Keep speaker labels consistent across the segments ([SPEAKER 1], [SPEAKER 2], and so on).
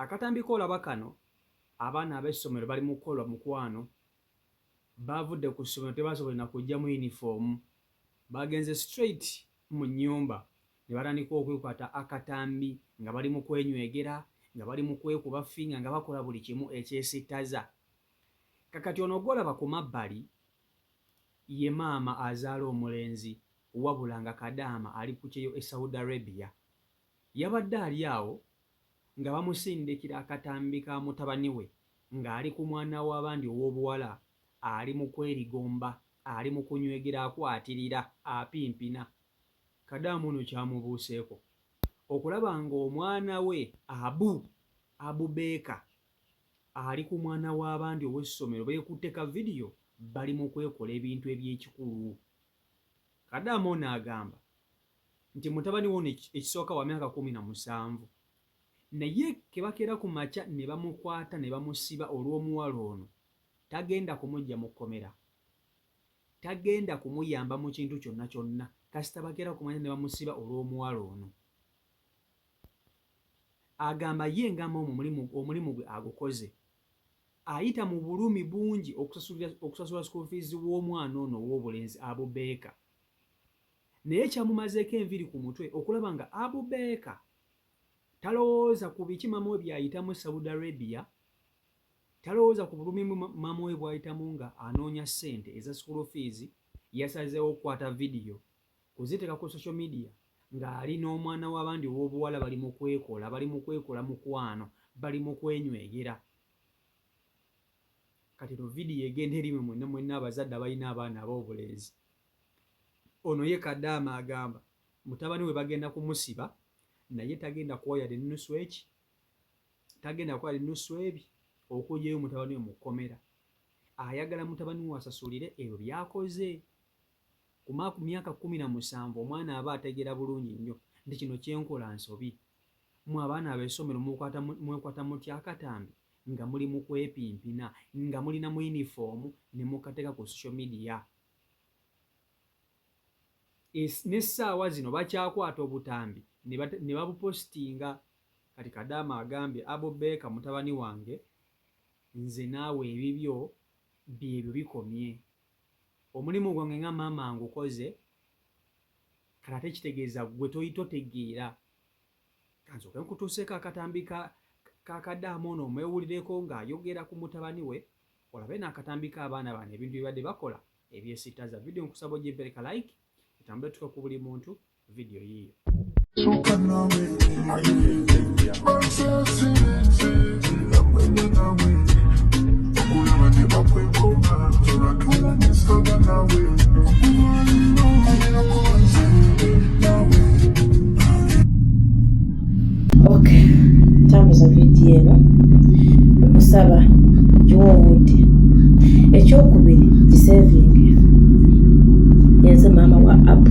[SPEAKER 1] Akatambi koolaba kano abaana ab'essomero bali mu kukola mukwano, baavudde ku ssomero tebaasobole na kujja mu yunifoomu, bagenze straight mu nnyumba ne batandika okwekwata akatambi nga bali mu kwenywegera, nga bali mu kwekuba ffinga, nga bakola buli kimu ekyesittaza. Kakati ono gw'olaba ku mabbali ye maama azaala omulenzi, wabula nga Kadaama ali ku kyeyo e Saudi Arabia. Yabadde ali awo nga bamusindikira akatambi ka mutabani we ng'ali ku mwana w'abandi ow'obuwala, ali mu kwerigomba, ali mu kunywegera, akwatirira, apimpina. Kadaama ono kyamubuuseeko okulaba ng'omwana we Abubeeka ali ku mwana w'abandi ow'essomero, beekutte ka vidiyo bali mu kwekola ebintu eby'ekikulu. Kadaama ono agamba nti mutabani we ono ekisooka wa myaka 17, naye ke bakeera ku makya ne bamukwata ne bamusiba olw'omuwala ono, tagenda kumujja mu kkomera, tagenda kumuyamba mu kintu kyonna kyonna, kasita bakeera ku makya ne bamusiba olw'omuwala ono. Agamba ye ngamba omulimu gwe agukoze, ayita mu bulumi bungi okusasula school fees w'omwana ono ow'obulenzi Abubeeka, naye kyamumazeeko enviiri ku mutwe okulaba nga Abubeeka talowooza ku biki mama we byayitamu Saudi Arabia, talowooza ku bulumi mama we bw'ayitamu nga anoonya ssente eza school fees. Yasazeewo okukwata vidiyo kuziteeka ku social media ng'ali n'omwana w'abandi ow'obuwala bali mu kwekola mukwano, bali mu kwenywegera. Kati no vidiyo egenda erimwe mwenna abazadde abalina abaana ab'obulenzi. Ono ye Kadaama agamba mutabani we bagenda kumusiba, naye tagenda kuwaya ennusu eki, tagenda kuwaya ennusu ebi okugyayo mutabani we mu kkomera. Ayagala mutabani we asasulire ebyo by'akoze. Ku myaka 17 omwana aba ategeera bulungi nnyo nti kino kyenkola nsobi. Mwe abaana ab'essomero mwekwata mutya akatambi nga muli mu kwepimpina, nga mulina mu yunifoomu ne mukateeka ku social media. N'essaawa zino bakyakwata obutambi ne babupositinga. Kati Kadaama agambye Abubeeka mutabani wange, nze naawe ebibyo byebyo bikomye. Omulimu gwange nga maama ngukoze, kati ate kitegeeza gwe totegeera. Kansoke nkutuuseeko akatambi ka Kadaama ono omwewulireko ng'ayogera ku mutabani we, olabe n'akatambi k'abaana bano ebintu bye badde bakola ebyesittaza. Vidiyo nkusaba ogimpereka like, etambule tuka ku buli muntu vidiyo yiyo.
[SPEAKER 2] Okay, tambuza vidiyo eno okusaba gy'owudde. Ekyokubiri gisevinge, yenze maama wa Abu,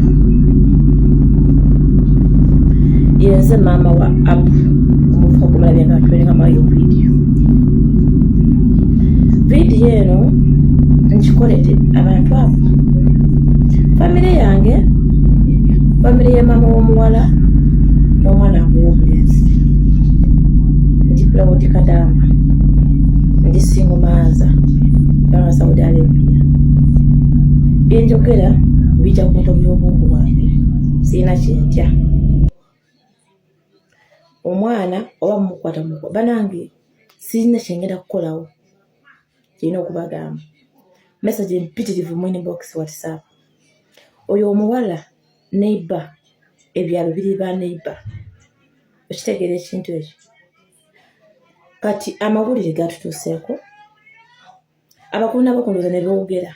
[SPEAKER 2] yenze maama wa Abu omuvuka gumulabye nga atwerengamu vidiyo. Vidiyo eno nkikolete abantu abo, famire yange, famire ya maama w'omuwala n'omwana w'omulenzi. Ndi Proud Kadaama, ndi single mother banga Saudi Arabia. Byenjogera bijja ku bintu by'obwongo bwange, sirina kyentya. Omwana oba mumukwata banange sirina kyengenda kukolawo, kirina okubagamba. Message mpitirivu mu inbox WhatsApp. Oyo omuwala neighbor, ebyalo biri ba neighbor. Okitegeera ekintu ekyo. Kati amawulire gatutuuseeko, abakulu n'abakunduza ne boogera,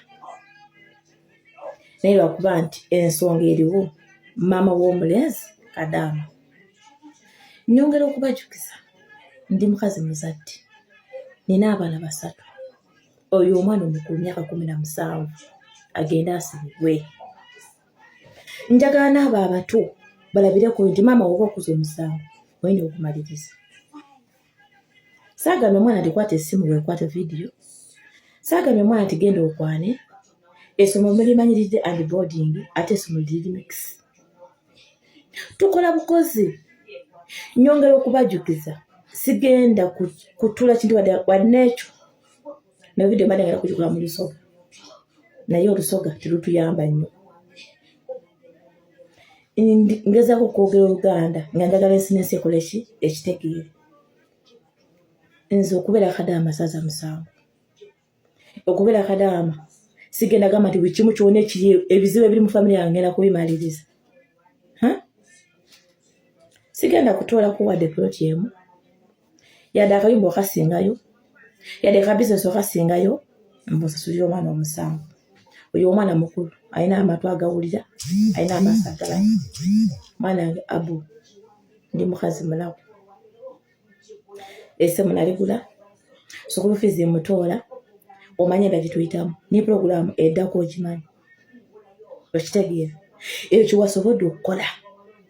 [SPEAKER 2] naye lwakuba nti ensonga eriwo, maama w'omulenzi Kadaama. Nyongera okubajjukiza ndi mukazi muzadde, nina abaana 3. Oyo omwana omukulu myaka 17 agenda asibibwe. Njagala n'abo abato balabireko nti maama woba okuza omusango olina okumaliriza. Saagambye omwana ndikwata essimu weekwata vidiyo, saagambye omwana nti genda okwane, essomo mulimanyiridde and boarding, ate essomo liri mix. Tukola bukozi. Nyongera okubajjukiza sigenda kutula kintu wadde na video mbadde ngenda kugikola mu Lusoga naye Olusoga terutuyamba nnyo. Ngezaako okwogera Oluganda nga njagala ensinensi ekola ekitegeere. Nze okubeera Kadaama masaza 7 okubeera Kadaama sigenda gamba nti buli kimu kyonna ekiri ebizibu ebiri mu famire yange ngenda kubimaliriza. Sigenda kutwalako wadde ploti emu yadde akayumba okasingayo yadde akabizinesi okasingayo mbusasulira omwana omusanvu. Oyo omwana mukulu alina amatu agawulira alina amaaso agalaba. Mwana wange Abu ndi mukazi mulamu. Essemu naligula school fees mutoola omanye nga gituyitamu ne programu eddako ogimanyi okitegeera. Ekyo wasobodde okukola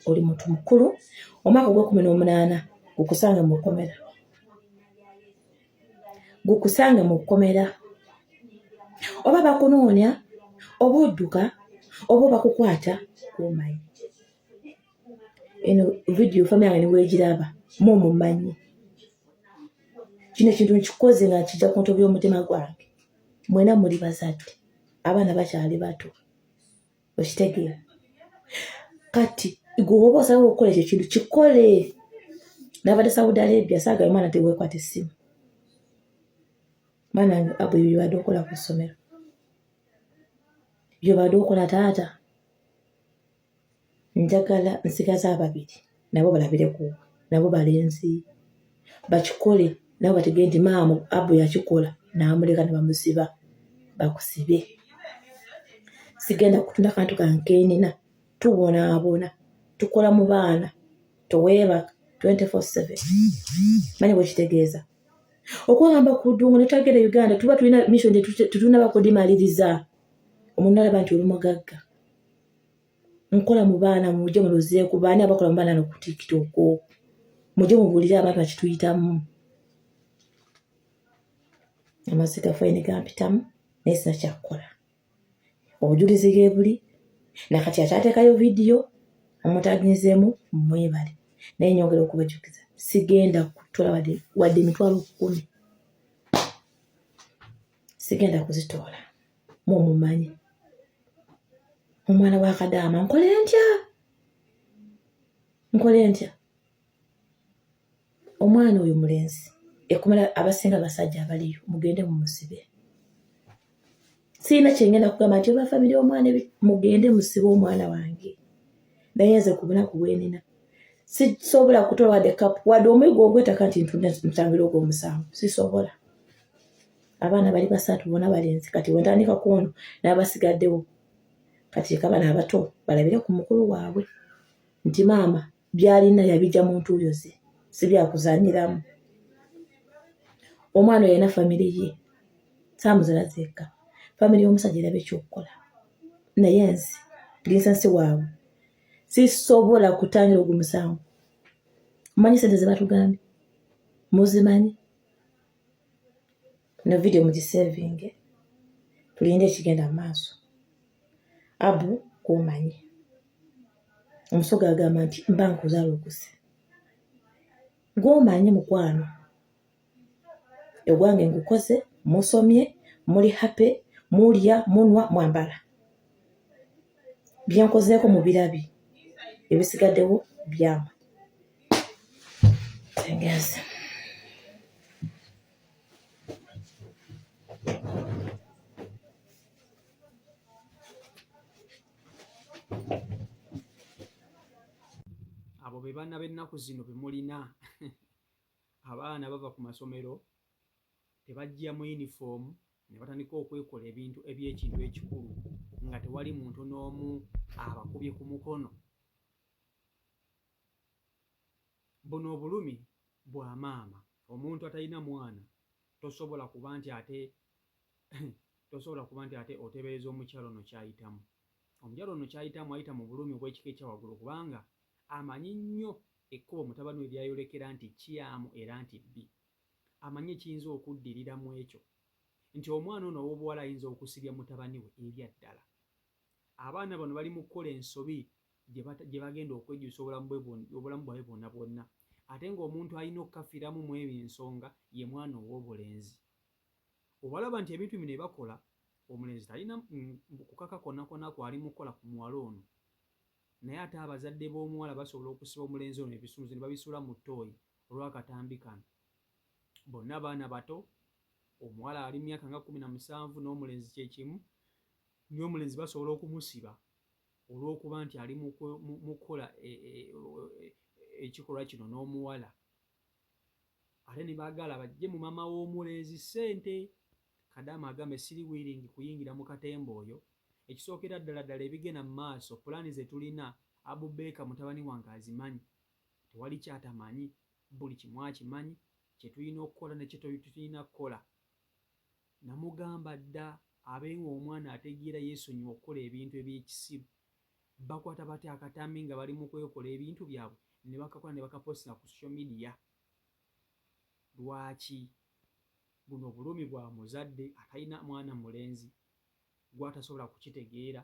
[SPEAKER 2] oli muntu mukulu. Omwaka gw'18 gukusange mu kkomera oba bakunoonya oba odduka oba bakukwata kumanyi. Eno video famire yange niweegiraba mumanyi. Kino ekintu nkikoze nga kijja ku ntobo y'omutima gwange. Mwena muli bazadde abaana bakyali bato okitegeera. Kati gwe oba osaba okukola ekyo kintu kikole. Nabadde Saudi Arabia saagayo mwana teweekwata essimu. Mwana wange Abu ebyo badde okola ku ssomero byo badde okola taata. Njagala nsigaza ababiri nabo balabire ku nabo balenzi bakikole nabo bategee nti maama Abu yakikola n'amuleka ne bamusiba bakusibe. Sigenda kutunda kantu kankenina tubonaabona tukola mu baana toweebaka 24/7. Manyi bwe kitegeeza okwagamba ku ddungu ne twagenda Uganda tuba tulina mission tetulina bakudimaliriza. Omuntu alaba nti oli mugagga. Nkola mu baana mujje mulozeeku baani abakola mu baana ku TikTok mujje mubuulire abantu bakituyitamu. Amazzi gaffe ne gampitamu naye sina kyakukola. Obujulizi ge buli nakati akyateekayo vidiyo omutaginzeemu mwebale naye nyongera okubajjukiza sigenda kutoola wadde emitwalo 10 sigenda kuzitoola. Mumumanyi omwana wa Kadaama nkole ntya omwana oyo mulenzi ekomera abasinga basajja abaliyo mugende mumusibe. Siina kyengenda kugamba nti oba famire omwana mugende musibe omwana wange naye nze ku bunaku bwenina sisobola kutoola wadde kapu wadde omwigo ogwetaka nti ntangira ogw'omusanvu sisobola. Abaana bali 3 bonna balenzi kati wentandika ku ono n'abasigaddewo kati abaana abato balabire ku mukulu waabwe nti maama byalina yabijja mu ntuuyo ze si byakuzanyiramu. Omwana yalina famire ye saamuzala zekka famire y'omusajja erabe ekyokukola naye nze lisensi waabwe sisobola kutangira ogw'omusanvu. Mumanyi sente ze batugambye muzimanyi na video mugisevinge tulinde ekigenda mu maaso. Abu kumanyi omusoga agamba nti mba nkuzaala okuse gw'omanyi mukwano egwange ngukoze musomye muli happy mulya munwa mwambala byenkozeeko mu birabi ebisigaddewo byama tengenze.
[SPEAKER 1] Abo be baana b'ennaku zino be mulina. Abaana bava ku masomero tebajja mu yunifoomu ne batandika okwekola ebintu eby'ekintu ekikulu nga tewali muntu n'omu abakubye ku mukono. Buno obulumi bwa maama. Omuntu atalina mwana tosobola kuba nti ate oteebereza omukyalo ono kyayitamu. Omukyalo ono kyayitamu ayita mu bulumi bw'ekika ekyawaggulu kubanga amanyi nnyo ekkubo mutabani we lyayolekera nti kyamu era nti bbi. Amanyi ekiyinza okuddirira mu ekyo nti omwana ono ow'obuwala ayinza okusibya mutabani we erya ddala. Abaana bano bali mu kukola ensobi gye bagenda okwejjusa obulamu bwabwe bwonna bwonna. ate ng'omuntu alina okukafiramu mu ebyo ensonga ye mwana ow'obulenzi. Obalaba nti ebintu bino bakola, omulenzi talina kukaka konna konna kwali mukola ku muwala ono, naye ate abazadde b'omuwala basobola okusiba omulenzi ono ebisunzi ne babisuula mu ttooyi olw'akatambi kano. Bonna baana bato, omuwala ali myaka nga 17 n'omulenzi kye kimu, naye omulenzi basobola okumusiba olw'okuba nti ali mu kukola ekikolwa kino n'omuwala. Ate ne baagala bajje mu maama w'omulenzi ssente. Kadaama agambe siri wiringi kuyingira mu katemba oyo. Ekisookera ddala ddala ebigenda mu maaso, pulaani ze tulina, Abubeeka mutabani wange azimanyi, tewali kyatamanyi, buli kimu akimanyi, kye tulina okukola ne kye tulina kukola. Namugamba dda abenga omwana ategeera yeesonyiwa okukola ebintu eby'ekisiru. Bakwata batya akatambi nga bali mu kwekola ebintu byabwe ne bakakola ne bakapostinga ku social media. Lwaki? Buno bulumi bwa muzadde atalina mwana mulenzi gw'atasobola kukitegeera.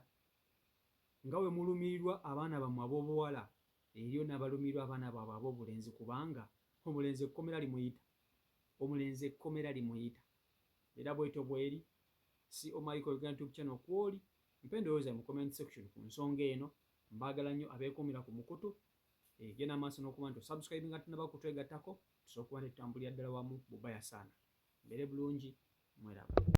[SPEAKER 1] Nga bwe mulumirirwa abaana bammwe ab'obuwala, eryo n'abalumirirwa abaana baabwe ab'obulenzi, kubanga omulenzi ekkomera limuyita. Omulenzi ekkomera limuyita. Era bwetyo bweri. COMichael Uganda YouTube channel kwoli. Mpe endowooza mu comment section ku nsonga eno. Mbaagala nnyo abeekuumira ku mukutu. Genda maaso n'okuba nti osubscribe nga tunaba kutwegattako, tusobola okuba ne tutambulira ddala wamu bubaya sana. Mbere bulungi, mweraba.